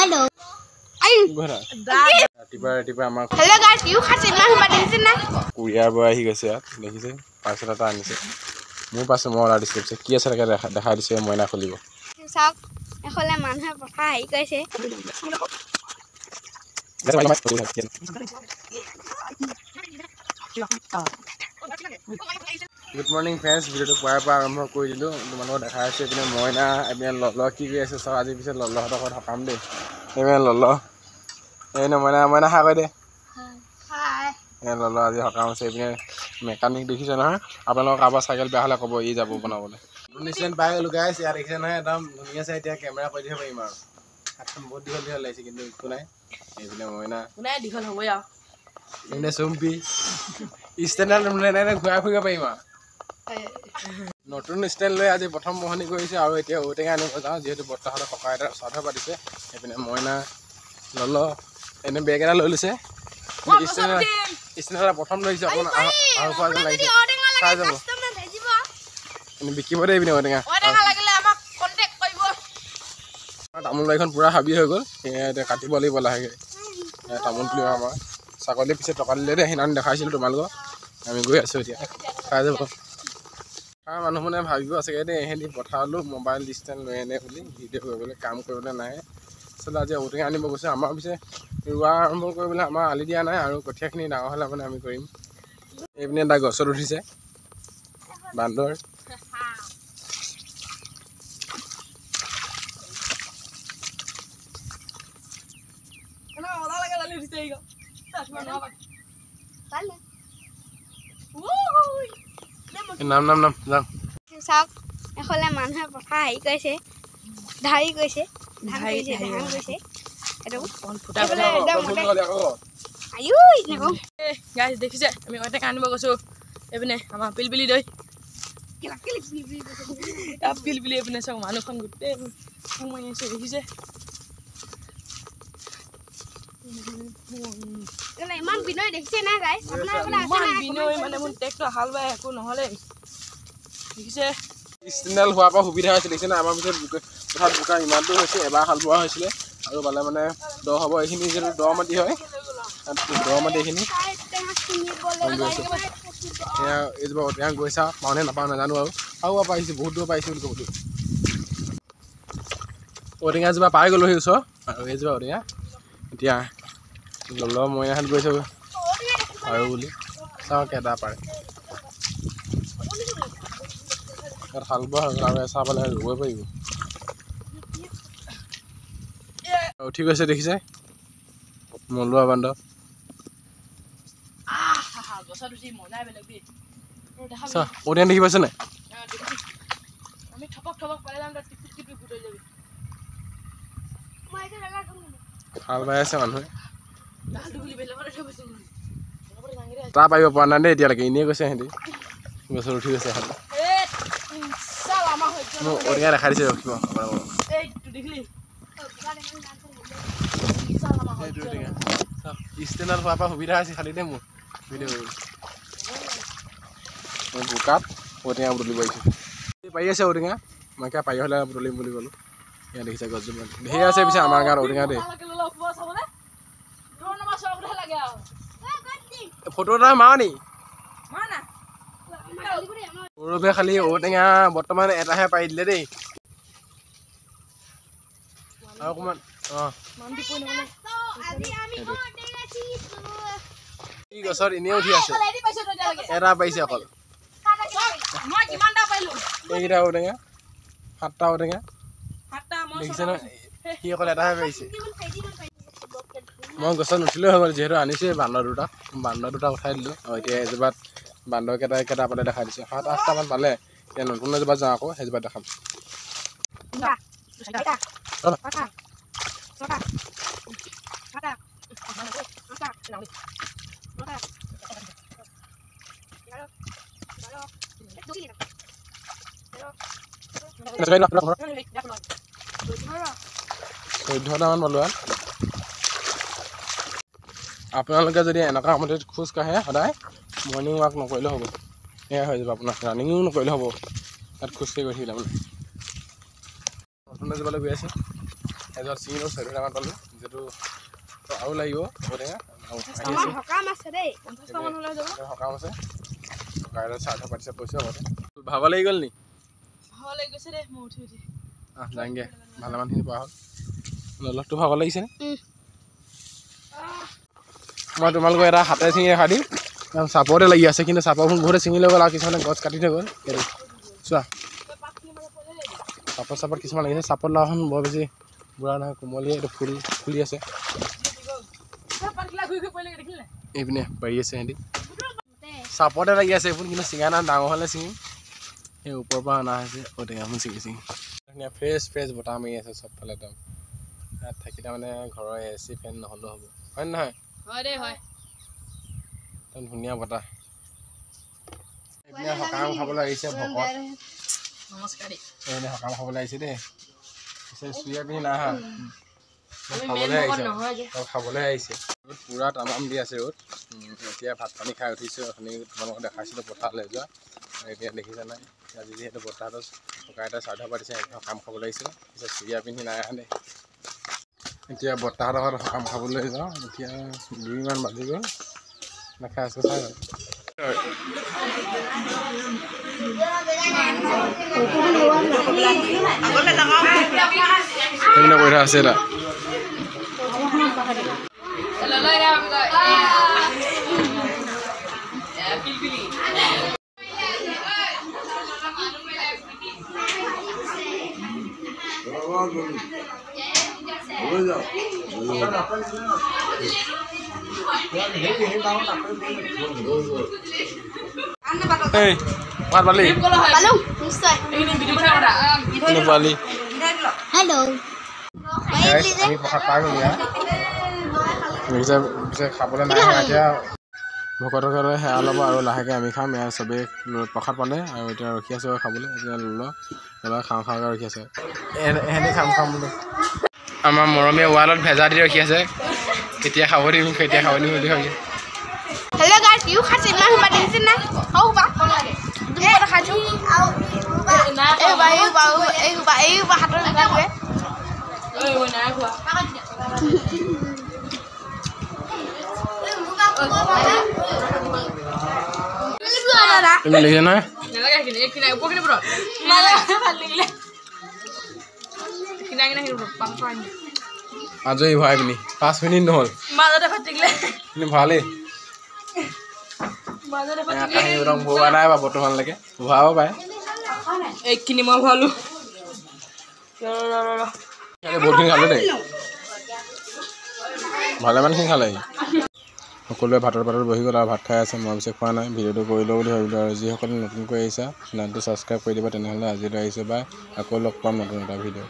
Hello. ৰাতিপুৱা আমাৰ Hello guys, you খাইছে না হুবা দেখিছে না কুৰিয়াৰ বয় আহি গৈছে ইয়াত দেখিছে পাৰ্চেল এটা আনিছে মোৰ পাছে মই অৰ্ডাৰ দিছে কি আছে দেখাই দিছে মইনা খুলিব চাওক এখলে মানুহে পঠা আহি গৈছে গুড মৰ্নিং ফ্ৰেণ্ডছ ভিডিঅ'টো পুৱাৰ পৰা আৰম্ভ কৰি দিলোঁ তোমালোকক দেখাই আছোঁ এইপিনে মইনা এইপিনে লল কি কৰি আছে চাওক আজিৰ পিছত ললহঁতৰ ঘৰত সকাম দেই এইপিনে লল এইপিনে মইনা খা কৈ দে লল আজি সকাম আছে এইপিনে মেকানিক দেখিছে নহয় আপোনালোকৰ কাৰোবাৰ চাইকেল বেয়া হ'লে ক'ব ই যাব বনাবলৈ নিশ্চয় পাই গ'লোঁ গাইছ ইয়াত দেখিছে নহয় একদম ধুনীয়া আছে এতিয়া কেমেৰা কৰি দিব পাৰিম আৰু হাতখন বহুত দীঘল লাগিছে কিন্তু একো নাই এইপিনে মইনা দীঘল হ'বই আৰু এইপিনে চুম্পি ষ্টেণ্ডাৰ্ড ঘূৰাই ফুৰিব পাৰিম আৰু নতুন ষ্টেণ্ড লৈ আজি প্ৰথম মোহনি কৰিছে আৰু এতিয়া ঔটেঙা আনিব যাওঁ যিহেতু বৰ্তাহঁতৰ ককা আইতাৰ শ্ৰাদ্ধ পাতিছে এইপিনে মইনা লল এনে বেগ এটা লৈ লৈছে ষ্টেণ্ডাৰ্ড প্ৰথম লৈছে অকণমান আৰু খোৱা যেন লাগিছে খাই যাব এনে বিকিব দেই পিনে ঔটেঙা তামোল বাৰীখন পূৰা হাবি হৈ গ'ল এতিয়া কাটিব লাগিব লাহেকৈ তামোল পুলি আমাৰ ছাগলী পিছে টকা দিলে দেই সেইদিনাখন দেখাইছিলোঁ তোমালোকক আমি গৈ আছোঁ এতিয়া খাই যাব মানুহ মানে ভাবিব চাগে দেই এহেঁতি পঠালোঁ মোবাইল ষ্টেণ্ড লৈ আনে বুলি ভিডিঅ' কৰিবলৈ কাম কৰিবলৈ নাহে আচলতে আজি ঔটেঙা আনিব গৈছে আমাৰ পিছে ৰোৱা আৰম্ভ কৰিবলৈ আমাৰ আলি দিয়া নাই আৰু কঠীয়াখিনি ডাঙৰ হ'লে মানে আমি কৰিম এইপিনে এটা গছত উঠিছে বান্দৰ নাম যাম চাওক এখলে মানুহে পঠা আহি গৈছে ধাৰি গৈছে দেখিছে আমি ঔটেঙা আনিব গৈছোঁ এইপিনে আমাৰ পিলপিলি দৈ পিলপিলি এইপিনে চাওক মানুহখন গোটেই সোমাই আছে দেখিছে ইমান বিনয় দেখিছে না গাইছ ইমান বিনয় মানে মোৰ ট্ৰেক্টৰ হাল বাই একো নহ'লে দেখিছে ষ্টেণ্ডাৰ্ড হোৱাৰ পৰা সুবিধা হৈছে দেখিছে আমাৰ পিছত পথাৰত বোকা ইমানটো হৈছে এবাৰ হাল বোৱা হৈছিলে আৰু বালে মানে দ হ'ব এইখিনি যিহেতু দ মাটি হয় দ মাটি এইখিনি এইজোপা ঔটেঙা গৈছা পাওঁনে নাপাওঁ নাজানো আৰু পাৰিছোঁ বহুত দূৰ পাৰিছোঁ বুলি ক'বলৈ ঔটেঙাজোপা পাই গ'লোঁ সেই ওচৰ আৰু এইজোপা ঔটেঙা এতিয়া লল মইনাহঁত গৈছে আৰু বুলি চাওঁ কেইটা পাৰে ইয়াত হাল বোৱা হৈ গ'ল আৰু এচাহ পালে ৰুবই পাৰিব উঠি গৈছে দেখিছে মলুৱা বান্দৰ ঔটেঙা দেখি পাইছে নাই হাল বাই আছে মানুহে তাৰ পাৰিব পৰা নাই দেই এতিয়ালৈকে এনেই গৈছে সিহঁতি গছত উঠি গৈছে এখন মোক ঔটেঙা দেখাই দিছে ৰখিব ষ্টেণ্ডাৰ্ড হোৱাৰ পৰা সুবিধা আছে খালি দেই মোৰ ভিডিঅ' মই বোকাত ঔটেঙা বুটলিব আহিছোঁ পাৰি আছে ঔটেঙা মই কিয় পাৰি হ'লে বুটলিম বুলি ক'লোঁ এয়া দেখিছে গছজোপা ধেৰ আছে পিছে আমাৰ গাঁৱত ঔটেঙা দেই ফটো এটা মাৰ নি সৰুবে খালি ঔটেঙা বৰ্তমান এটাহে পাৰি দিলে দেই আৰু অকণমান কি গছত এনেই উঠি আছে এটা পাৰিছে অকল এইকেইটা ঔটেঙা 7টা ঔটেঙা দেখিছে নহয় সি অকল এটাহে পাৰিছে মই গছত নুঠিলেও হৈ গ'ল যিহেতু আনিছে বান্দৰ দুটা উঠাই দিলোঁ আৰু এতিয়া এজোপাত বান্দৰ কেইটা পালে দেখাই দিছে 7-8টামান পালে এতিয়া নতুন এজোপাত যাওঁ আকৌ সেইজোপাত দেখাম চৈধ্যটামান পালোঁ আপোনালোকে যদি এনেকুৱা সময়ত খোজ কাঢ়ে সদায় মৰ্ণিং ৱাক নকৰিলেও হ'ব এয়া হৈ যাব আপোনাৰ ৰানিঙো নকৰিলেও হ'ব তাত খোজকাঢ়ি গৈ থাকিলে মানে নতুন এজোপালৈ গৈ আছে এজন চিঙি 40 টকাত পালোঁ যিহেতু আৰু লাগিব ঔটেঙা আমাৰ সকাম আছে দেই 50 টকা মান হ'লে যাব সকাম আছে কাইলৈ শ্ৰাদ্ধ পাতিছে পইচা পাতে ভাব লাগি গ'ল নি ভাব লাগি গৈছে দে মই উঠি যাংগে ভালেমানখিনি পোৱা হ'ল অলপটো ভাব লাগিছে মই তোমালোকক এটা হাতে ছিঙি দেখাই দিম চাপতে লাগি আছে কিন্তু চাপৰখন বহুতে ছিঙি লৈ গ'ল আৰু কিছুমানে গছ কাটি থৈ গ'ল সেইটো চোৱা চাপত কিছুমান লাগিছে চাপত লগাখন বৰ বেছি বুঢ়া নহয় কোমলীয়া এইটো ফুল ফুলি আছে এইপিনে পাৰি আছে সিহঁতি চাপতে লাগি আছে এইবোৰ কিন্তু ছিঙা নাই ডাঙৰ হ'লে ছিঙিম সেই ওপৰৰ পৰা অনা হৈছে ঔটেঙাখন ছিঙি ধুনীয়া ফ্ৰেছ বতাহ মাৰি আছে চবফালে একদম ইয়াত থাকিলে মানে ঘৰৰ AC ফেন নহ'লেও হ'ব হয় নহয় হয় দেই হয় একদম ধুনীয়া বতাহ এইপিনে সকাম খাবলৈ আহিছে ভকত নমস্কাৰ দেই এইপিনে সকাম খাবলৈ আহিছে দেই পিছে চুৰিয়া পিন্ধি নাহা খাবলৈ আহিছে পুৰা তামাম দি আছে ৰ'দ এতিয়া ভাত পানী খাই উঠিছোঁ অথনি তোমালোকক দেখাইছিলোঁ পথাৰলৈ যোৱা এতিয়া দেখিছা নাই আজি যিহেতু বতাহটো ককা এটা শ্ৰাদ্ধ পাতিছে সকাম খাবলৈ আহিছোঁ পিছত চুৰিয়া পিন্ধি নাই আহা দেই এতিয়া বতাহৰ লগত সকাম খাবলৈ যাওঁ এতিয়া 2মান বাজি গ'ল নাখাই আছোঁ চাই সেইপিনে কৈ থোৱা আছে এটা Hey, Pat Bali. পালো নিশ্চয় Bali. হেল্ল' আমি প্ৰসাদ পাই গ'লো ইয়াত পিছে খাবলৈ নাই এতিয়া ভকতসকলে সেৱা ল'ব আৰু লাহেকৈ আমি খাম এয়া চবেই প্ৰসাদ পালে আৰু এতিয়া ৰখি আছোঁ খাবলৈ এতিয়া ল'লে খাওঁকৈ ৰখি আছে এহেঁতি খাম বোলো আমাৰ মৰমীয়ে ৱালত ভেজা দি ৰখি আছে কেতিয়া খাব দিম কেতিয়া খাব দিম বুলি ভাবি হেল্ল' গাইছ ইউ খাইছে ইমান সোপা দেখিছে নাই সৌ সোপা তুমি কথা খাইছোঁ এই সোপা হাতৰ ভিতৰতে নাই খোৱা তুমি দেখিছা নহয় নালাগে কিনে এক কিনা উপৰ কিনে পুৰা ভাল লাগিলে কিনা পাম পাই আজৰি ভৰাই পিনি 5 মিনিট নহ'ল মাজতে ফাটিলে কিন্তু ভালেই মাজতে ভৰোৱা নাই বা বৰ্তমানলৈকে ভৰাব পাৰে এইখিনি মই ভৰালোঁ বহুতখিনি খালে দেই ভালেমানখিনি খালে সকলোৱে ভাতৰ পাতত বহি গ'ল আৰু ভাত খাই আছে মই পিছে খোৱা নাই ভিডিঅ'টো কৰি লওঁ বুলি ভাবিলোঁ আৰু যিসকলে নতুনকৈ আহিছা চেনেলটো ছাবস্ক্ৰাইব কৰি দিবা তেনেহ'লে আজিলৈ আহিছোঁ বাই আকৌ লগ পাম নতুন এটা ভিডিঅ'